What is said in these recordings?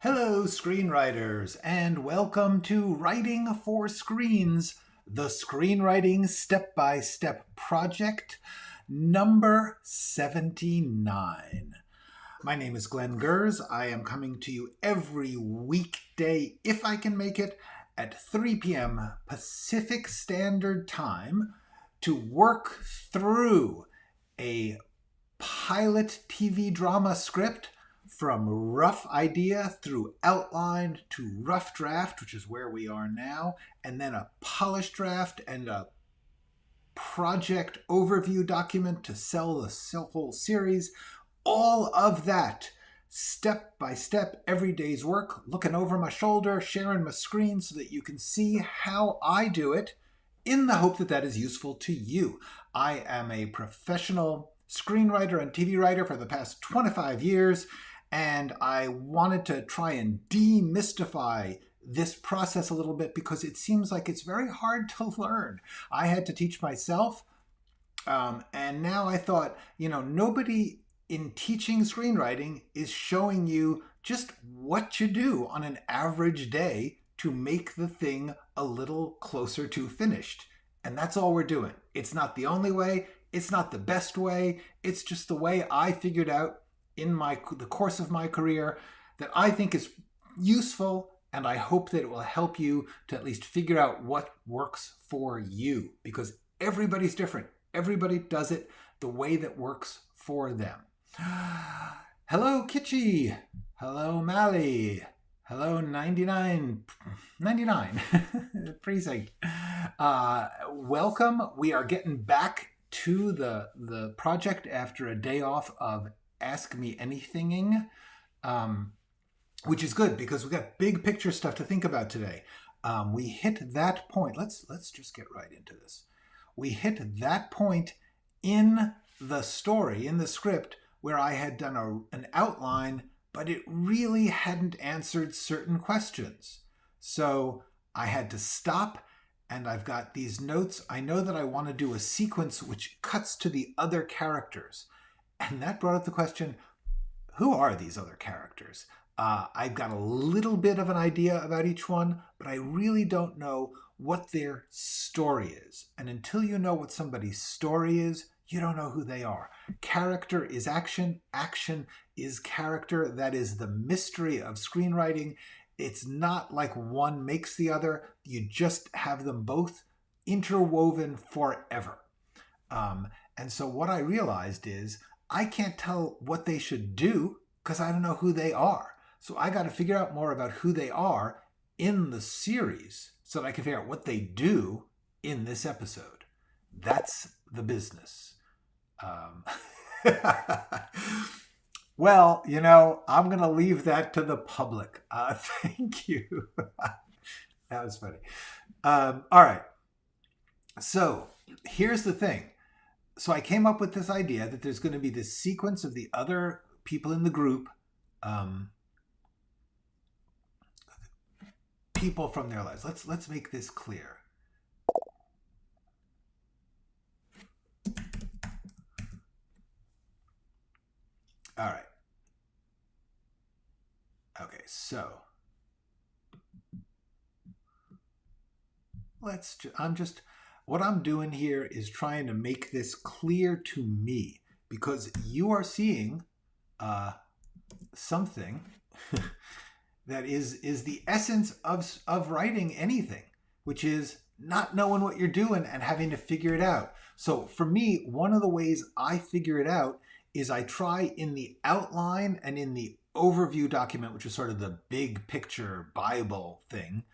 Hello, screenwriters, and welcome to Writing for Screens, the screenwriting step-by-step project number 79. My name is Glenn Gers. I am coming to you every weekday, if I can make it, at 3 p.m. Pacific Standard Time to work through a pilot TV drama script from rough idea through outline to rough draft, which is where we are now, and then a polished draft and a project overview document to sell the whole series. All of that, step by step, every day's work, looking over my shoulder, sharing my screen so that you can see how I do it, in the hope that that is useful to you. I am a professional screenwriter and TV writer for the past 25 years, and I wanted to try and demystify this process a little bit because it seems like it's very hard to learn. I had to teach myself, and now I thought, nobody in teaching screenwriting is showing you just what you do on an average day to make the thing a little closer to finished. And that's all we're doing. It's not the only way. It's not the best way. It's just the way I figured out in the course of my career that I think is useful, and I hope that it will help you to at least figure out what works for you, because everybody's different. Everybody does it the way that works for them. Hello, Kitschy. Hello, Mally. Hello, 99 precinct. Welcome. We are getting back to the project after a day off of Ask Me Anythinging, which is good because we got big picture stuff to think about today. We hit that point. Let's just get right into this. We hit that point in the story, in the script, where I had done an outline, but it really hadn't answered certain questions. So I had to stop, and I've got these notes. I know that I want to do a sequence which cuts to the other characters. And that brought up the question, who are these other characters? I've got a little bit of an idea about each one, but I really don't know what their story is. And until you know what somebody's story is, you don't know who they are. Character is action. Action is character. That is the mystery of screenwriting. It's not like one makes the other. You just have them both interwoven forever. And so what I realized is I can't tell what they should do because I don't know who they are. So I got to figure out more about who they are in the series so that I can figure out what they do in this episode. That's the business. Well, I'm going to leave that to the public. Thank you. That was funny. All right. So here's the thing. So I came up with this idea that there's going to be this sequence of the other people in the group, people from their lives. Let's make this clear. All right. Okay, so what I'm doing here is trying to make this clear to me because you are seeing something that is the essence of writing anything, which is not knowing what you're doing and having to figure it out. So for me, one of the ways I figure it out is I try in the outline and in the overview document, which is sort of the big picture Bible thing,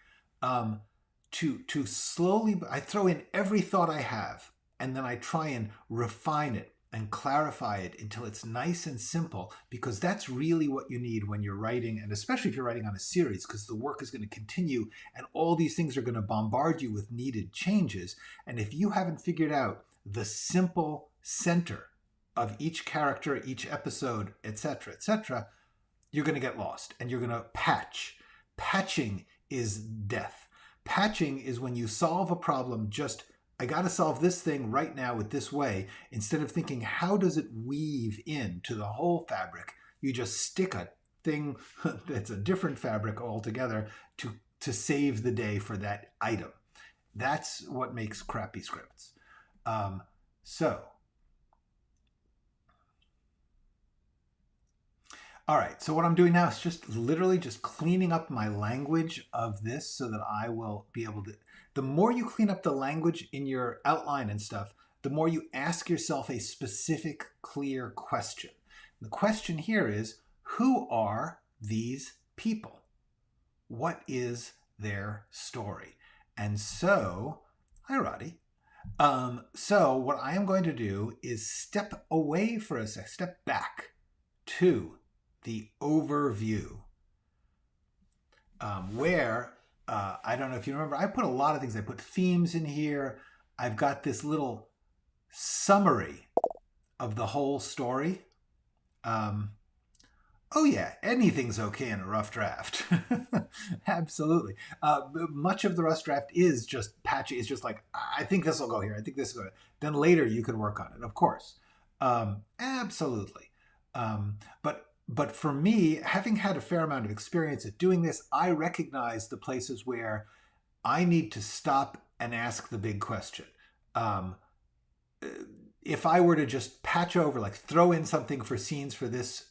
to slowly, I throw in every thought I have, and then I try and refine it and clarify it until it's nice and simple, because that's really what you need when you're writing, and especially if you're writing on a series, because the work is going to continue and all these things are going to bombard you with needed changes. And if you haven't figured out the simple center of each character, each episode, etc., you're going to get lost and you're going to patch. Patching is death. Patching is when you solve a problem I got to solve this thing right now with this way, instead of thinking, how does it weave into the whole fabric? You just stick a thing that's a different fabric altogether to save the day for that item. That's what makes crappy scripts. So, all right, so what I'm doing now is just literally just cleaning up my language of this so that I will be able to, the more you clean up the language in your outline and stuff, the more you ask yourself a specific, clear question. The question here is, who are these people? What is their story? And so, hi Roddy. So what I am going to do is step away for a sec, step back to the overview, where, I don't know if you remember, I put a lot of things. I put themes in here. I've got this little summary of the whole story. Oh yeah, anything's okay in a rough draft. Absolutely. Much of the rough draft is just patchy. It's just like, I think this will go here. I think this will go. Then later you can work on it, of course. Absolutely. But for me, having had a fair amount of experience at doing this, I recognize the places where I need to stop and ask the big question. If I were to just patch over, like throw in something for scenes for this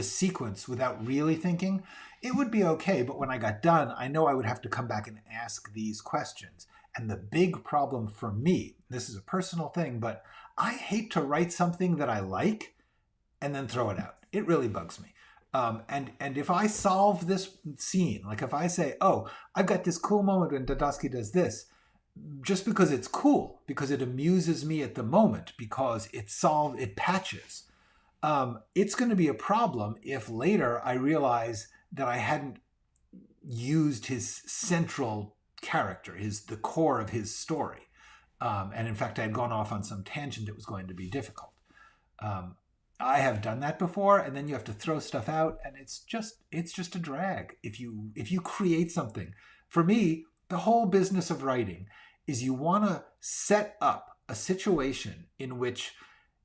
sequence without really thinking, it would be okay. But when I got done, I know I would have to come back and ask these questions. And the big problem for me, this is a personal thing, but I hate to write something that I like and then throw it out. It really bugs me. And if I solve this scene, like if I say, oh, I've got this cool moment when Dodosky does this, just because it's cool, because it amuses me at the moment, because it patches, it's going to be a problem if later I realize that I hadn't used his central character, the core of his story. And in fact, I had gone off on some tangent that was going to be difficult. I have done that before, and then you have to throw stuff out, and it's just a drag. If you create something, for me, the whole business of writing is you want to set up a situation in which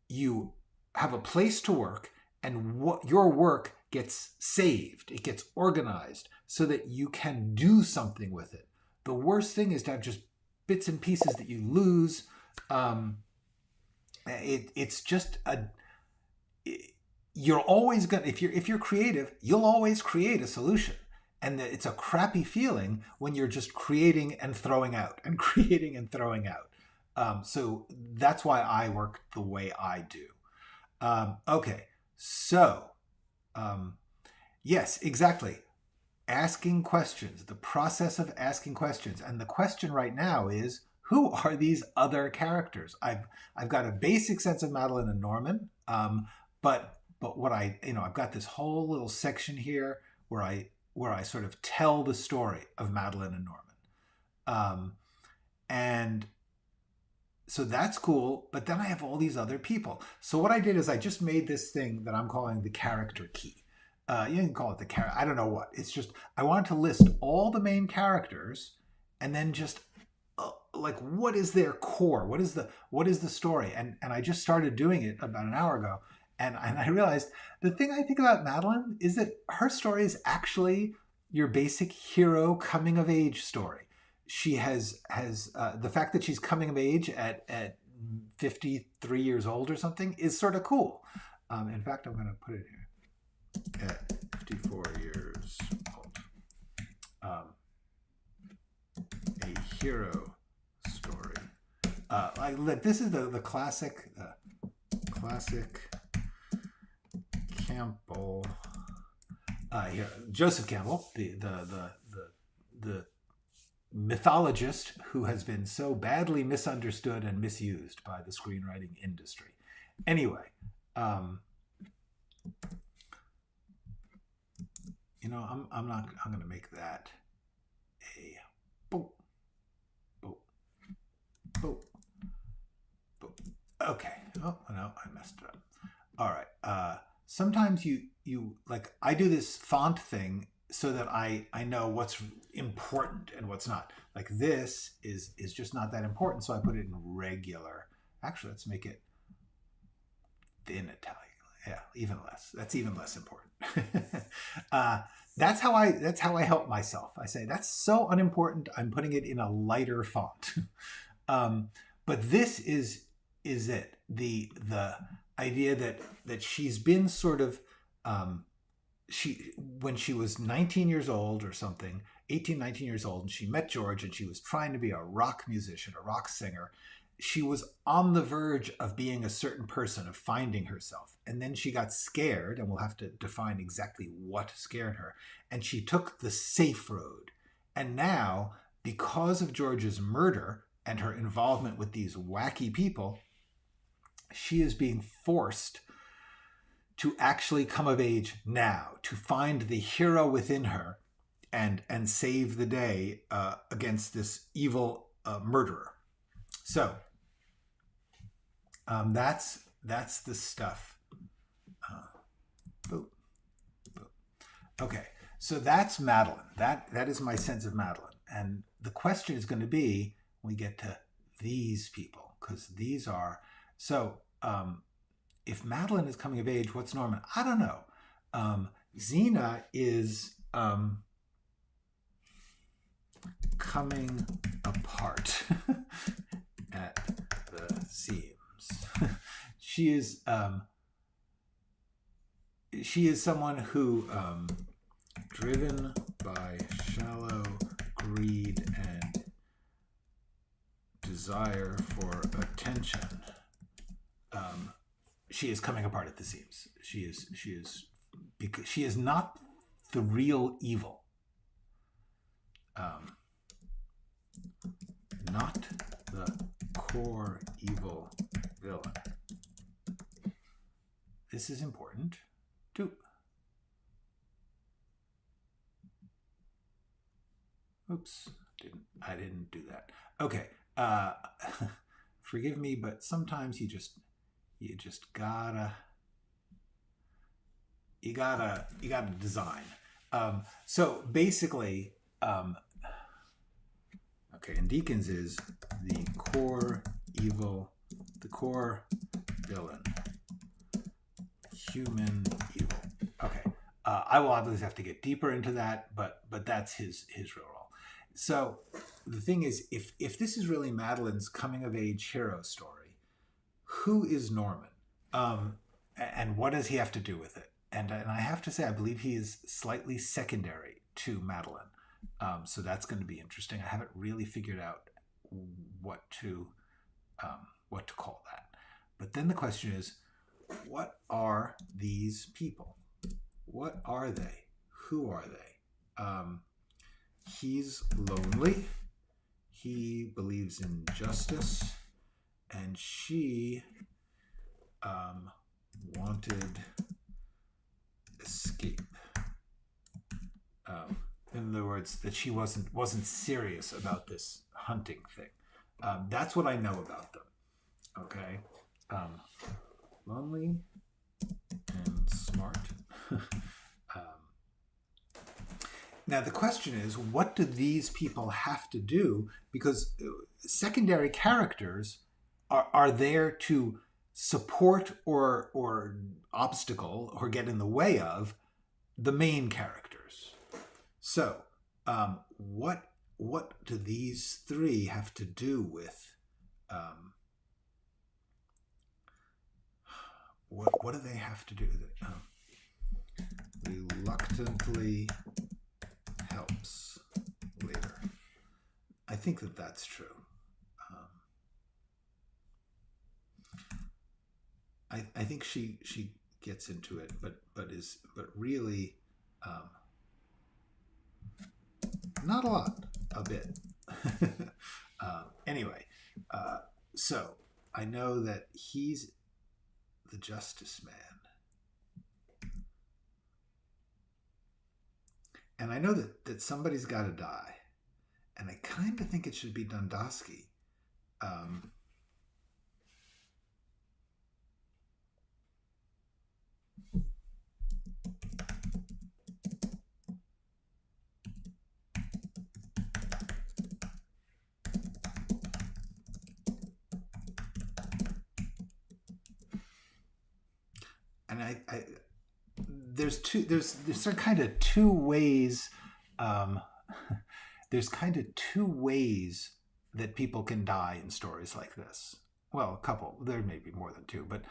you have a place to work, and what your work gets saved, it gets organized so that you can do something with it. The worst thing is to have just bits and pieces that you lose. It's just you're always going to, if you're creative, you'll always create a solution. And it's a crappy feeling when you're just creating and throwing out and creating and throwing out. So that's why I work the way I do. Okay, so yes, exactly. Asking questions, the process of asking questions. And the question right now is, who are these other characters? I've got a basic sense of Madeline and Norman, but what I've got this whole little section here where I sort of tell the story of Madeline and Norman. And so that's cool, but then I have all these other people. So what I did is I just made this thing that I'm calling the character key. You can call it the character, I don't know what. It's just, I wanted to list all the main characters and then just like, what is their core? What is the story? And I just started doing it about an hour ago. And I realized the thing I think about Madeline is that her story is actually your basic hero coming of age story. She has the fact that she's coming of age at 53 years old or something is sort of cool. In fact, I'm going to put it here at 54 years old. A hero story. Like this is the classic Campbell. Here, Joseph Campbell, the mythologist who has been so badly misunderstood and misused by the screenwriting industry. Anyway, I'm going to make that a boop, boop, boop, boop. Okay. Oh no, I messed it up. All right. Sometimes you like, I do this font thing so that I know what's important and what's not. Like this is just not that important, so I put it in regular. Actually, let's make it thin Italic. yeah, even less. That's even less important. That's how I help myself. I say that's so unimportant. I'm putting it in a lighter font. um, but this is it. The idea that she's been sort of she when she was 19 years old or something, 18, 19 years old, and she met George, and she was trying to be a rock musician, a rock singer. She was on the verge of being a certain person, of finding herself. And then she got scared, and we'll have to define exactly what scared her. And she took the safe road. And now, because of George's murder and her involvement with these wacky people, she is being forced to actually come of age now, to find the hero within her and save the day against this evil murderer. So that's the stuff. Boop, boop. Okay, so that's Madeline. That is my sense of Madeline. And the question is going to be, when we get to these people, because these are so. If Madeline is coming of age, what's Norman? I don't know. Xena is coming apart at the seams. She is someone who, driven by shallow greed and desire for attention, she is coming apart at the seams. She is because she is not the real evil. Not the core evil villain. This is important too. Oops, I didn't do that. Okay. Forgive me, but sometimes you just gotta design. So basically, okay, and Deacons is the core evil, the core villain, human evil. Okay, I will obviously have to get deeper into that, but that's his real role. So the thing is, if this is really Madeline's coming of age hero story, who is Norman? And what does he have to do with it? And I have to say, I believe he is slightly secondary to Madeline. So that's going to be interesting. I haven't really figured out what to call that. But then the question is, what are these people? What are they? Who are they? He's lonely. He believes in justice. And she wanted escape. In other words, that she wasn't serious about this hunting thing. That's what I know about them. Okay, lonely and smart. Now the question is, what do these people have to do? Because secondary characters are there to support or obstacle or get in the way of the main characters. So what do these three have to do with what do they have to do with it? Reluctantly helps later. I think that's true. I think she gets into it, but really not a lot, a bit. Anyway, so I know that he's the justice man, and I know that somebody's got to die, and I kind of think it should be Dundosky. and there's kind of two ways. Um, there's kind of two ways that people can die in stories like this. Well, a couple. There may be more than two, but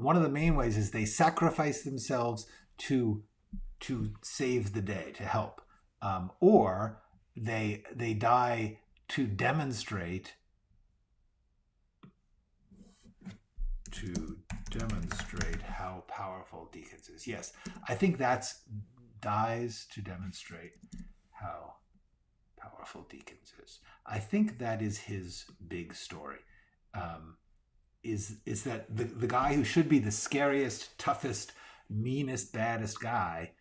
one of the main ways is they sacrifice themselves to save the day, to help, or they die to demonstrate how powerful Deakins is. Yes, I think that's dies to demonstrate how powerful Deakins is. I think that is his big story. Is that the guy who should be the scariest, toughest, meanest, baddest guy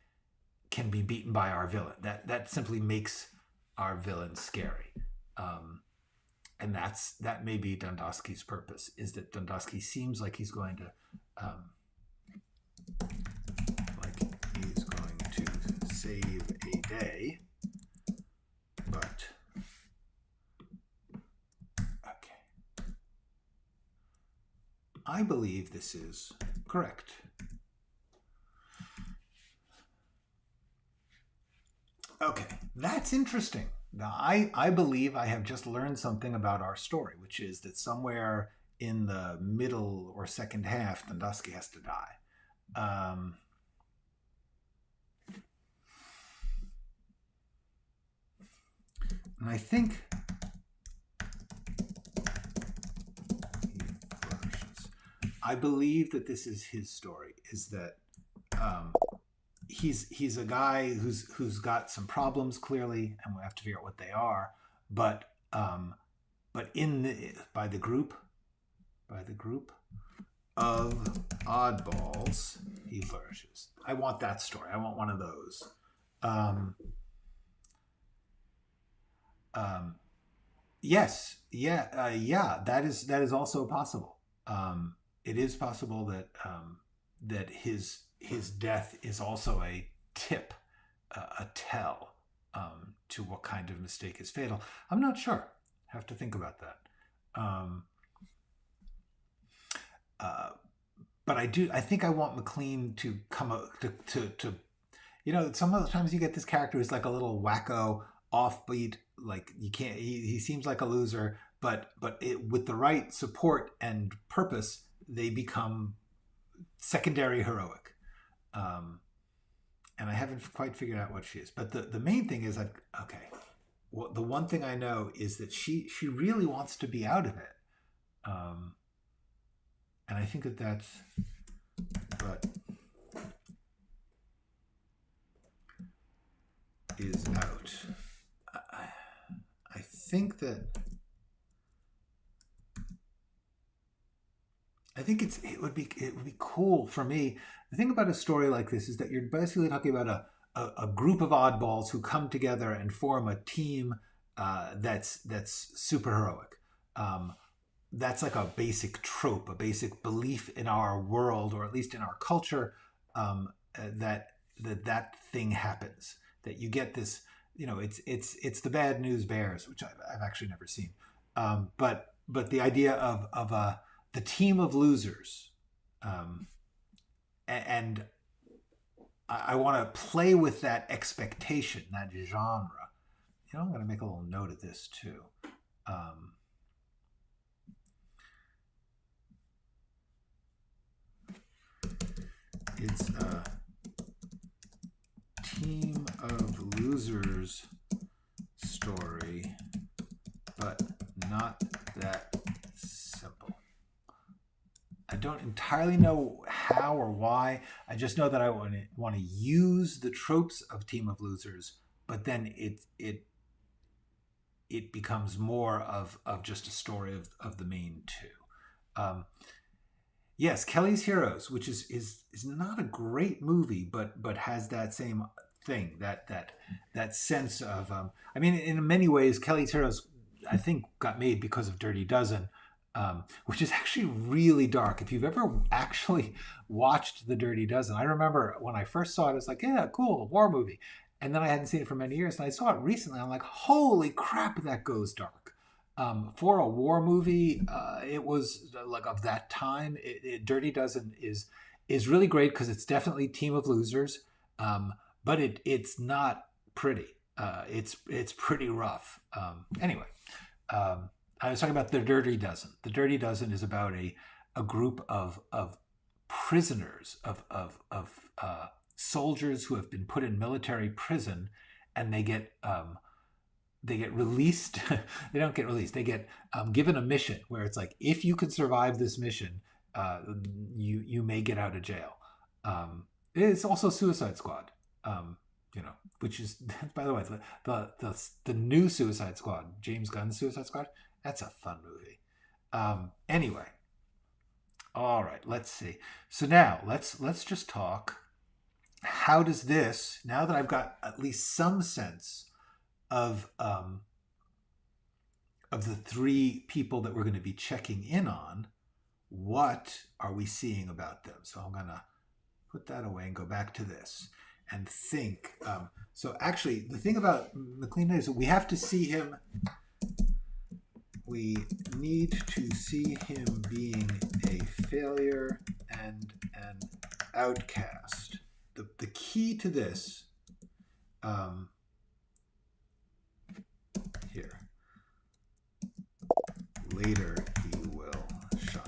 can be beaten by our villain. That simply makes our villain scary. And that may be Dundosky's purpose, is that Dundosky seems like he's going to save a day, but okay. I believe this is correct. Okay, that's interesting. Now, I believe I have just learned something about our story, which is that somewhere in the middle or second half, Dundosky has to die. And I think I believe that this is his story, is that he's a guy who's got some problems, clearly, and we have to figure out what they are. But by the group of oddballs, he flourishes. I want that story. I want one of those. Yes, yeah. That is also possible. It is possible that that his death is also a tip, a tell to what kind of mistake is fatal. I'm not sure. Have to think about that. But I think I want McLean to come up to some of the times you get this character who's like a little wacko, offbeat, like you can't. He seems like a loser, but with the right support and purpose, they become secondary heroic. And I haven't quite figured out what she is. But the main thing is, well, the one thing I know is that she really wants to be out of it. And I think that's, but is out. I think it would be cool for me. The thing about a story like this is that you're basically talking about a group of oddballs who come together and form a team that's super heroic. That's like a basic trope, a basic belief in our world, or at least in our culture, that thing happens. That you get this, it's the Bad News Bears, which I've actually never seen. But the idea of the team of losers, and I want to play with that expectation, that genre. I'm going to make a little note of this too. It's a team of losers story, but not that simple. I don't entirely know how or why. I just know that I want to use the tropes of team of losers, but then it becomes more of just a story of the main two. Yes, Kelly's Heroes, which is not a great movie, but has that same thing, that sense of. In many ways, Kelly's Heroes, I think, got made because of Dirty Dozen, which is actually really dark. If you've ever actually watched The Dirty Dozen, I remember when I first saw it, I was like, yeah, cool, a war movie. And then I hadn't seen it for many years, and I saw it recently. I'm like, holy crap, that goes dark. For a war movie, it was like of that time. Dirty Dozen is really great because it's definitely Team of Losers, but it's not pretty. It's pretty rough. Anyway, I was talking about The Dirty Dozen. The Dirty Dozen is about a group of prisoners, of soldiers who have been put in military prison, and they get released. They don't get released. They get given a mission where it's like, if you can survive this mission, you may get out of jail. It's also Suicide Squad, which is, by the way, the new Suicide Squad, James Gunn's Suicide Squad. That's a fun movie. Anyway, all right. Let's see. So now let's just talk. How does this, now that I've got at least some sense of the three people that we're going to be checking in on, what are we seeing about them? So I'm going to put that away and go back to this and think. So actually, the thing about McLean is that we have to see him. We need to see him being a failure and an outcast. The key to this, here, later he will shine.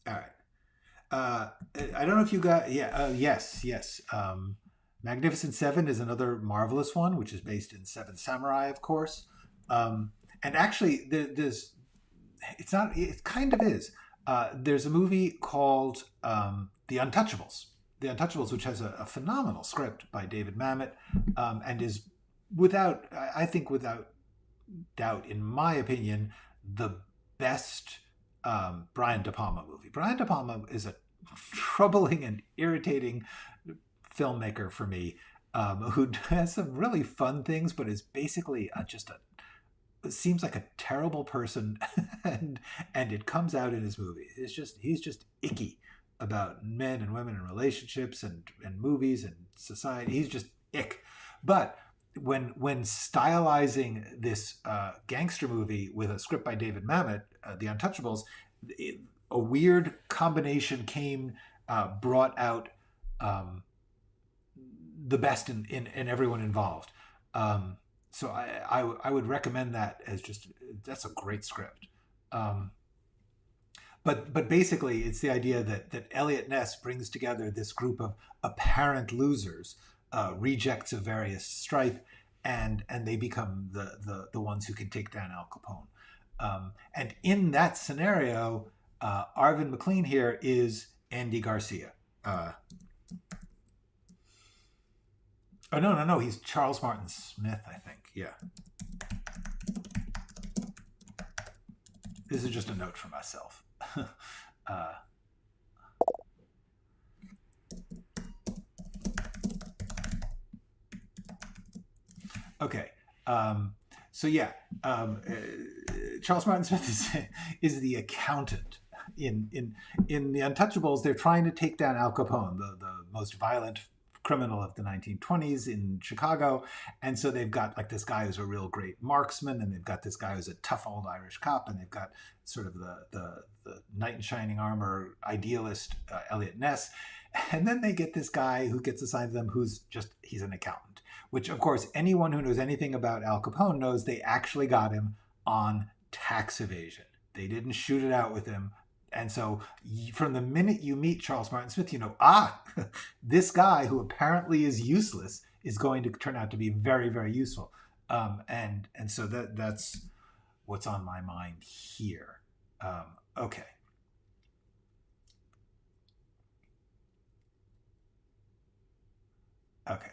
All right. I don't know if you got, yes. Magnificent Seven is another marvelous one, which is based in Seven Samurai, of course. And actually, it kind of is. There's a movie called The Untouchables. The Untouchables, which has a phenomenal script by David Mamet, and is without doubt, in my opinion, the best Brian De Palma movie. Brian De Palma is a troubling and irritating filmmaker for me, who has some really fun things, but is basically seems like a terrible person, and it comes out in his movies. He's just icky about men and women and relationships and movies and society. He's just ick. But when stylizing this gangster movie with a script by David Mamet, The Untouchables, a weird combination brought out the best in everyone involved. So I would recommend that as that's a great script. But basically, it's the idea that Eliot Ness brings together this group of apparent losers, rejects of various stripe, and they become the ones who can take down Al Capone. And in that scenario, Arvin McLean here is Andy Garcia. Oh, no. He's Charles Martin Smith, I think. Yeah. This is just a note for myself. Okay. So yeah, Charles Martin Smith is the accountant. In The Untouchables, they're trying to take down Al Capone, the most violent criminal of the 1920s in Chicago. And so they've got like this guy who's a real great marksman, and they've got this guy who's a tough old Irish cop, and they've got sort of the knight in shining armor idealist, Eliot Ness. And then they get this guy who gets assigned to them he's an accountant, which of course anyone who knows anything about Al Capone knows they actually got him on tax evasion. They didn't shoot it out with him. And so from the minute you meet Charles Martin Smith, you know, this guy who apparently is useless is going to turn out to be very, very useful. And so that's what's on my mind here. Okay. Okay.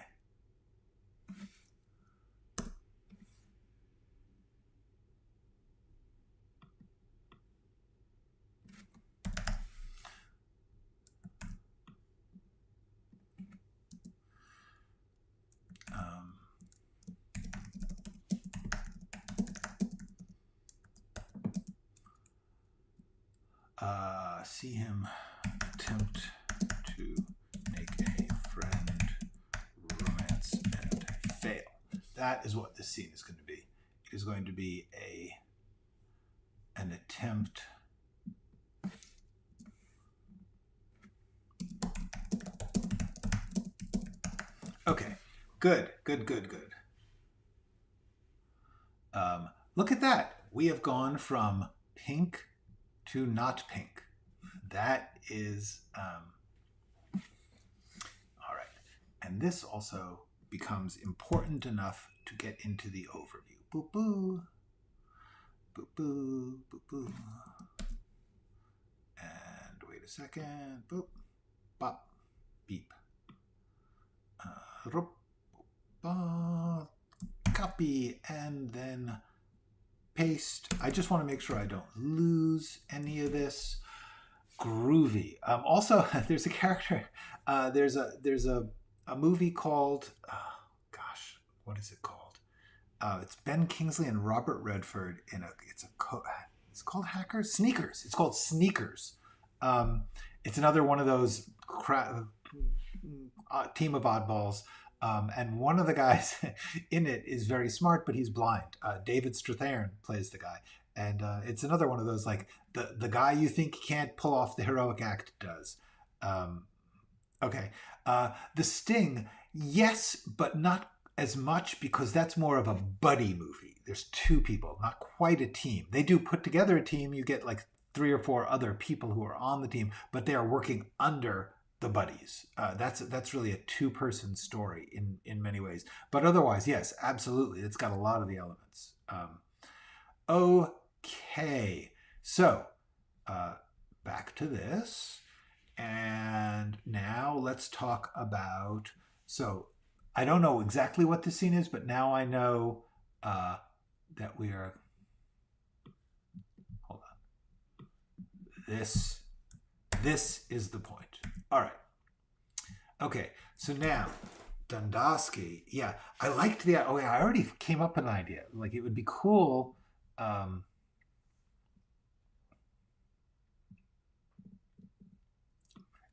See him attempt to make a friend, romance, and fail. That is what this scene is going to be. It is going to be an attempt Good, good, good, good. Look at that. We have gone from pink to not pink. That is, all right. And this also becomes important enough to get into the overview. Boop, boo. Boop, boo, boop, boo. And wait a second. Boop, bop, beep. Copy and then paste. I just want to make sure I don't lose any of this. Groovy. Also, there's a character. There's a movie called. Gosh, what is it called? It's Ben Kingsley and Robert Redford in a. It's called Hackers. Sneakers. It's called Sneakers. It's another one of those team of oddballs. And one of the guys in it is very smart, but he's blind. David Strathairn plays the guy. And it's another one of those, like, the guy you think can't pull off the heroic act does. Okay. The Sting, yes, but not as much, because that's more of a buddy movie. There's two people, not quite a team. They do put together a team. You get like 3 or 4 other people who are on the team, but they are working under the buddies. That's really a 2-person story in many ways. But otherwise, yes, absolutely. It's got a lot of the elements. Okay. So back to this. And now let's talk about, so I don't know exactly what the scene is, but now I know that we are, hold on. This is the point. All right. Okay. So now, Dundosky. Yeah, I liked the. Oh yeah, I already came up with an idea. Like, it would be cool.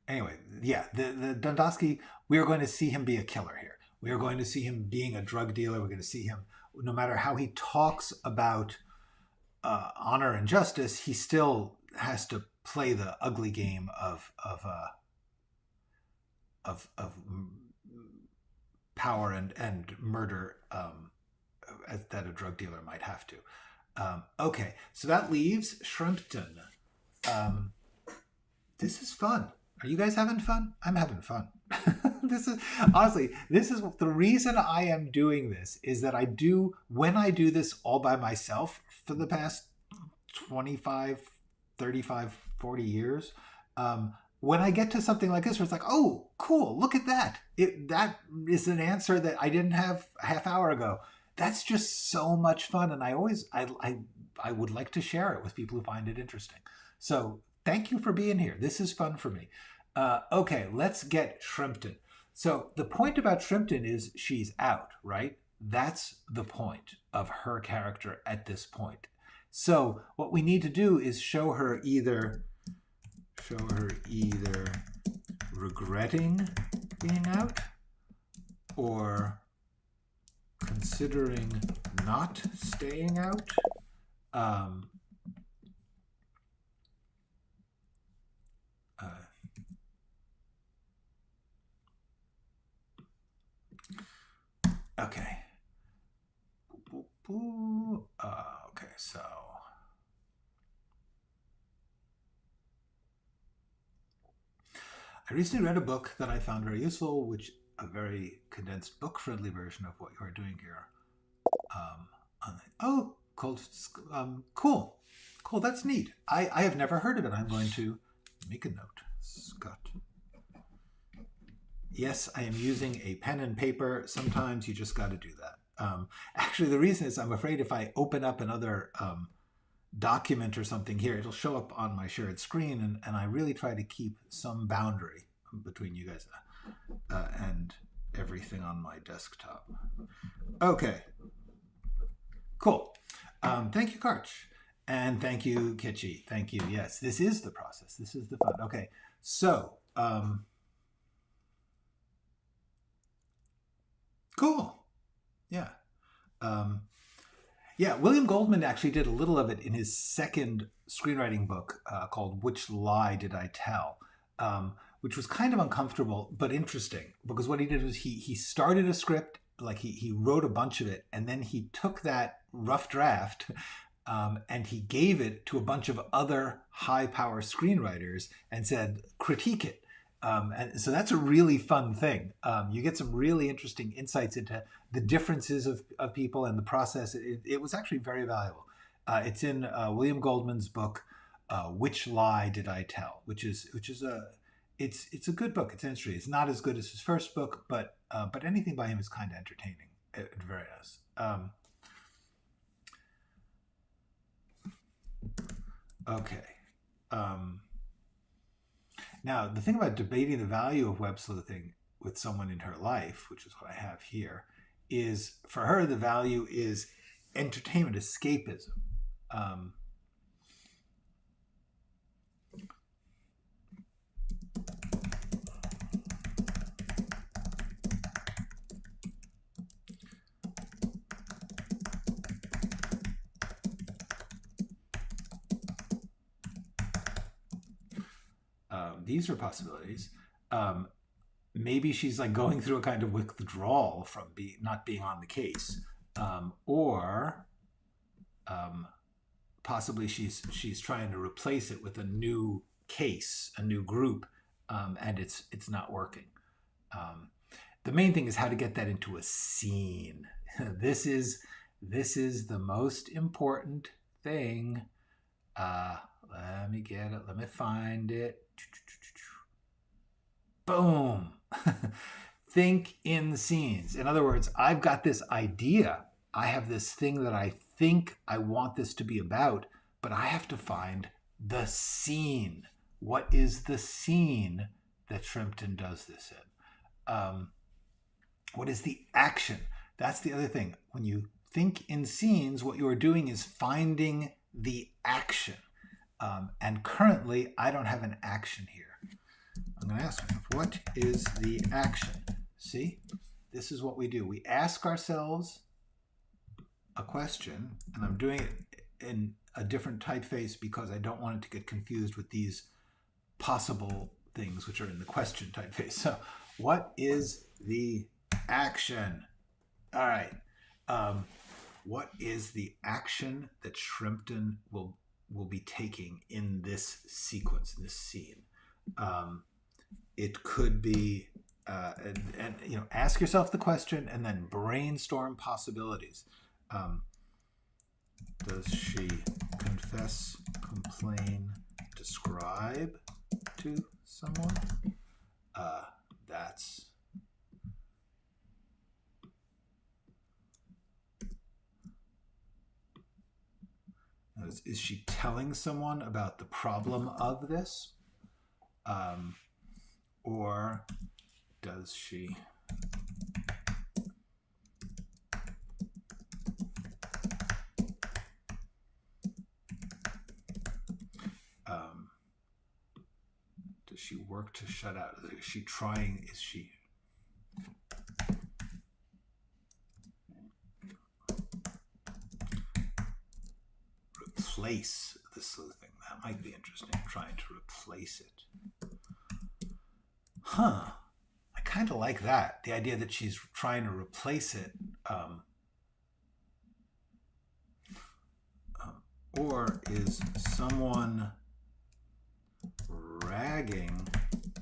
Anyway, yeah, the Dundosky. We are going to see him be a killer here. We are going to see him being a drug dealer. We're going to see him, no matter how he talks about honor and justice, he still has to play the ugly game of power and murder that a drug dealer might have to. Okay, so that leaves Shrimpton. This is fun. Are you guys having fun? I'm having fun. This is the reason I am doing this, is that when I do this all by myself for the past 25, 35, 40 years, when I get to something like this where it's like, oh, cool, look at that. That is an answer that I didn't have a half hour ago. That's just so much fun. And I would like to share it with people who find it interesting. So thank you for being here. This is fun for me. Okay, let's get Shrimpton. So the point about Shrimpton is she's out, right? That's the point of her character at this point. So what we need to do is show her either regretting being out or considering not staying out. Okay. Okay, so I recently read a book that I found very useful, which a very condensed book-friendly version of what you are doing here. Oh, cool. Cool, that's neat. I have never heard of it. I'm going to make a note. Scott. Yes, I am using a pen and paper. Sometimes you just got to do that. Actually, the reason is I'm afraid if I open up another document or something here, it'll show up on my shared screen, and I really try to keep some boundary between you guys and everything on my desktop. Okay, cool. Thank you, Karch. And thank you, Kitschy. Thank you. Yes, this is the process. This is the fun. Okay, so cool. Yeah. Yeah, William Goldman actually did a little of it in his second screenwriting book called Which Lie Did I Tell? which was kind of uncomfortable but interesting, because what he did was he started a script, like he wrote a bunch of it, and then he took that rough draft and he gave it to a bunch of other high-power screenwriters and said, critique it. And so that's a really fun thing. You get some really interesting insights into the differences of people and the process. It was actually very valuable. It's in William Goldman's book, Which Lie Did I Tell? Which is it's a good book. It's interesting. It's not as good as his first book, but anything by him is kind of entertaining. It very is. Okay. Now, the thing about debating the value of web sleuthing with someone in her life, which is what I have here, is for her, the value is entertainment, escapism. These are possibilities. Maybe she's like going through a kind of withdrawal from not being on the case, or possibly she's trying to replace it with a new case, a new group, and it's not working. The main thing is how to get that into a scene. This is the most important thing. Let me get it. Let me find it. Boom. Think in scenes. In other words, I've got this idea. I have this thing that I think I want this to be about, but I have to find the scene. What is the scene that Shrimpton does this in? What is the action? That's the other thing. When you think in scenes, what you are doing is finding the action. And currently, I don't have an action here. I'm going to ask myself, what is the action? See, this is what we do. We ask ourselves a question, and I'm doing it in a different typeface because I don't want it to get confused with these possible things which are in the question typeface. So, what is the action? All right. What is the action that Shrimpton will be taking in this sequence, in this scene? It could be, and ask yourself the question and then brainstorm possibilities. Does she confess, complain, describe to someone? That's is she telling someone about the problem of this? Or does she work to shut out? Is she trying? Is she replace the sleuthing? That might be interesting. Trying to replace it. Huh. I kind of like that. The idea that she's trying to replace it. Or is someone ragging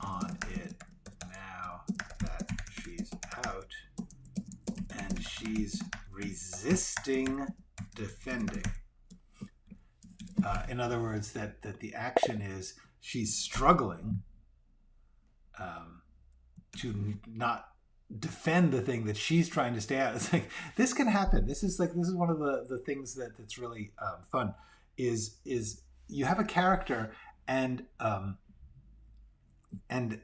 on it now that she's out and she's resisting defending? In other words, that the action is she's struggling to not defend the thing that she's trying to stay out. It's like, this can happen. This is one of the things that's really fun is you have a character and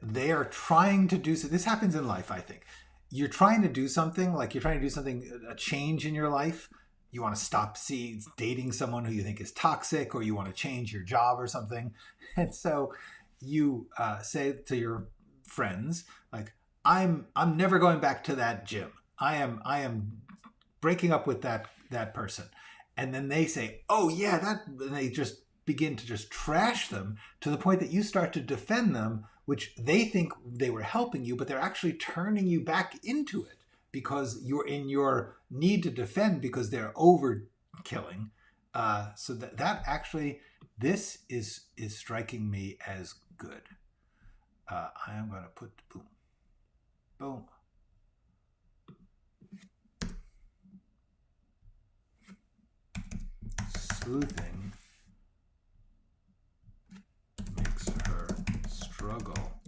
they are trying to do so. This happens in life, I think. You're trying to do something, a change in your life. You want to stop dating someone who you think is toxic, or you want to change your job or something. And so you say to your friends, like, I'm never going back to that gym. I am breaking up with that person. And then they say, oh yeah, and they just begin to just trash them to the point that you start to defend them which they think they were helping you, but they're actually turning you back into it because you're in your need to defend because they're overkilling. So that actually, this is striking me as good. I am going to put boom, boom. Sleuthing makes her struggle.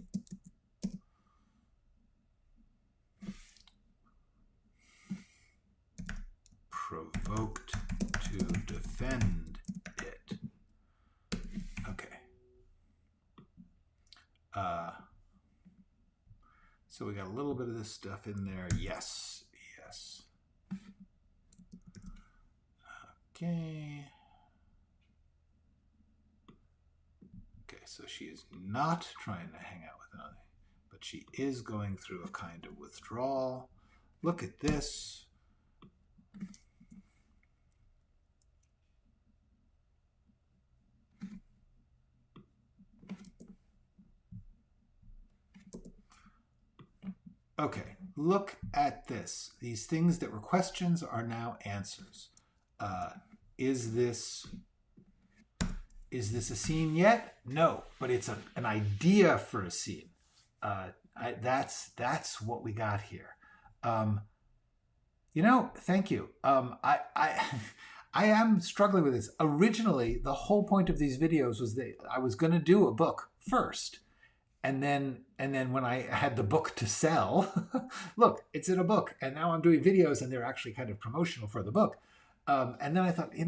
Provoked to defend it. Okay. So we got a little bit of this stuff in there. Yes, yes. Okay. Okay, so she is not trying to hang out with another, but she is going through a kind of withdrawal. Look at this. Okay, look at this. These things that were questions are now answers. Is this a scene yet? No, but it's an idea for a scene. That's what we got here. Thank you. I am struggling with this. Originally, the whole point of these videos was that I was going to do a book first. And then when I had the book to sell, look, it's in a book. And now I'm doing videos and they're actually kind of promotional for the book. And then I thought, I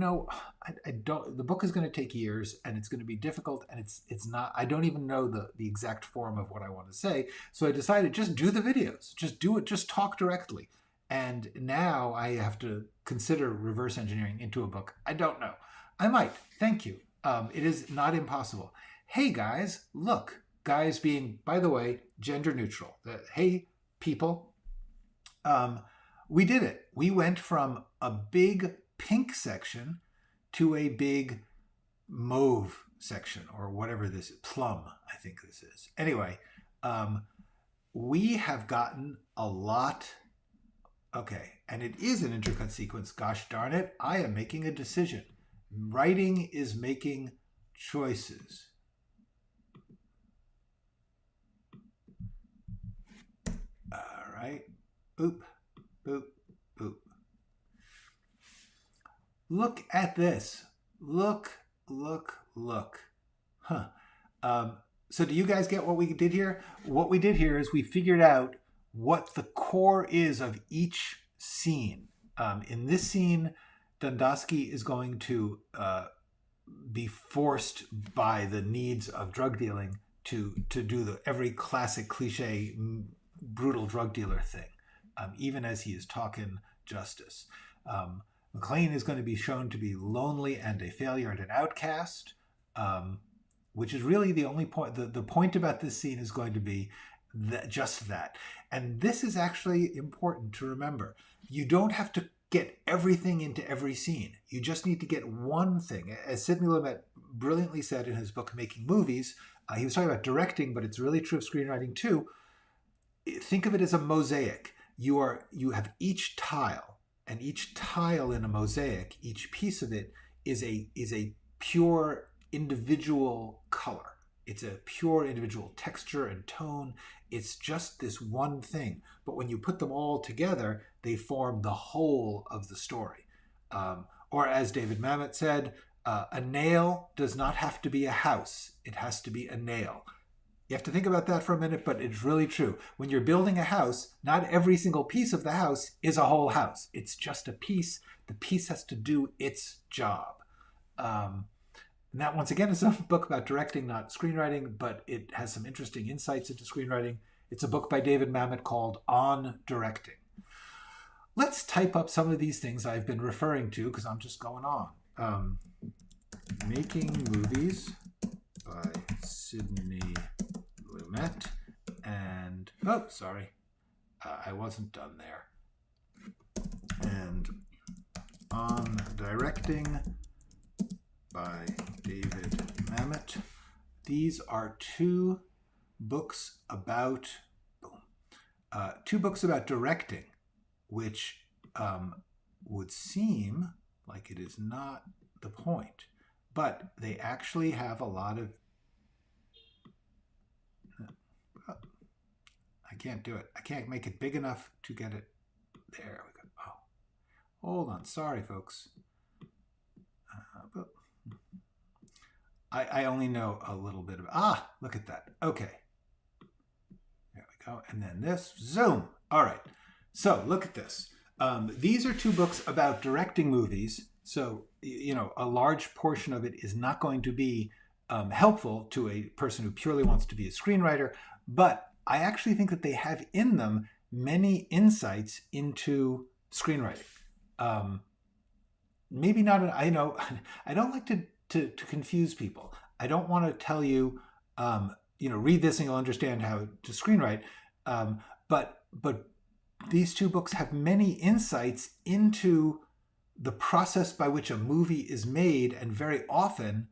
don't, the book is going to take years and it's going to be difficult. And it's not, I don't even know the exact form of what I want to say. So I decided just do the videos, just do it, just talk directly. And now I have to consider reverse engineering into a book. I don't know. I might. Thank you. It is not impossible. Hey guys, look. Guys being, by the way, gender neutral. Hey, people, we did it. We went from a big pink section to a big mauve section, or whatever this is. Plum, I think this is. Anyway, we have gotten a lot. Okay, and it is an intercut sequence. Gosh darn it, I am making a decision. Writing is making choices. Right? Boop, boop, boop. Look at this. Look. Huh. So do you guys get what we did here? What we did here is we figured out what the core is of each scene. In this scene, Dundosky is going to be forced by the needs of drug dealing to do the every classic cliche brutal drug dealer thing, even as he is talking justice. McLean is going to be shown to be lonely and a failure and an outcast, which is really the only point. The point about this scene is going to be just that. And this is actually important to remember. You don't have to get everything into every scene. You just need to get one thing. As Sidney Lumet brilliantly said in his book, Making Movies, he was talking about directing, but it's really true of screenwriting too. Think of it as a mosaic. You have each tile, and each tile in a mosaic, each piece of it is a pure individual color. It's a pure individual texture and tone. It's just this one thing. But when you put them all together, they form the whole of the story. Or as David Mamet said, a nail does not have to be a house. It has to be a nail. You have to think about that for a minute, but it's really true. When you're building a house, not every single piece of the house is a whole house. It's just a piece. The piece has to do its job. And that, once again, is a book about directing, not screenwriting, but it has some interesting insights into screenwriting. It's a book by David Mamet called On Directing. Let's type up some of these things I've been referring to, because I'm just going on. Making Movies by Sidney Lumet, and I wasn't done there. And On Directing by David Mamet. These are two books about two books about directing, which would seem like it is not the point, but they actually have a lot of. I can't do it. I can't make it big enough to get it. There we go. Oh, hold on. Sorry, folks. I only know a little bit of. Look at that. Okay. There we go. And then this. Zoom. All right. So look at this. These are two books about directing movies. So, you know, a large portion of it is not going to be helpful to a person who purely wants to be a screenwriter. But I actually think that they have in them many insights into screenwriting. Maybe not. I know. I don't like to confuse people. I don't want to tell you, read this and you'll understand how to screenwrite. But these two books have many insights into the process by which a movie is made, and very often,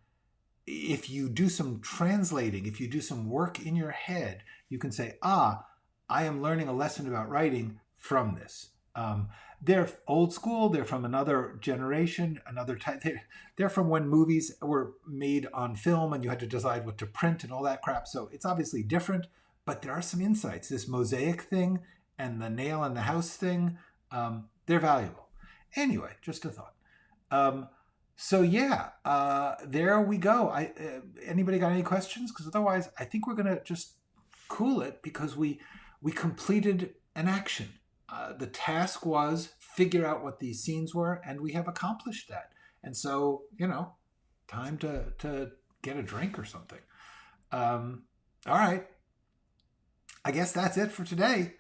if you do some translating, if you do some work in your head, you can say, I am learning a lesson about writing from this. They're old school. They're from another generation, another type. They're from when movies were made on film and you had to decide what to print and all that crap. So it's obviously different, but there are some insights. This mosaic thing and the nail in the house thing, they're valuable. Anyway, just a thought. So yeah, there we go. Anybody got any questions? Because otherwise, I think we're going to just cool it, because we completed an action. The task was figure out what these scenes were, and we have accomplished that. And so, time to get a drink or something. All right. I guess that's it for today.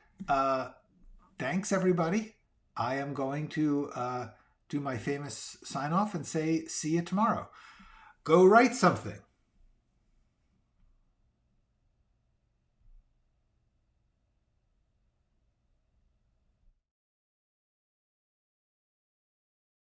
Thanks, everybody. I am going to do my famous sign off and say, see you tomorrow. Go write something.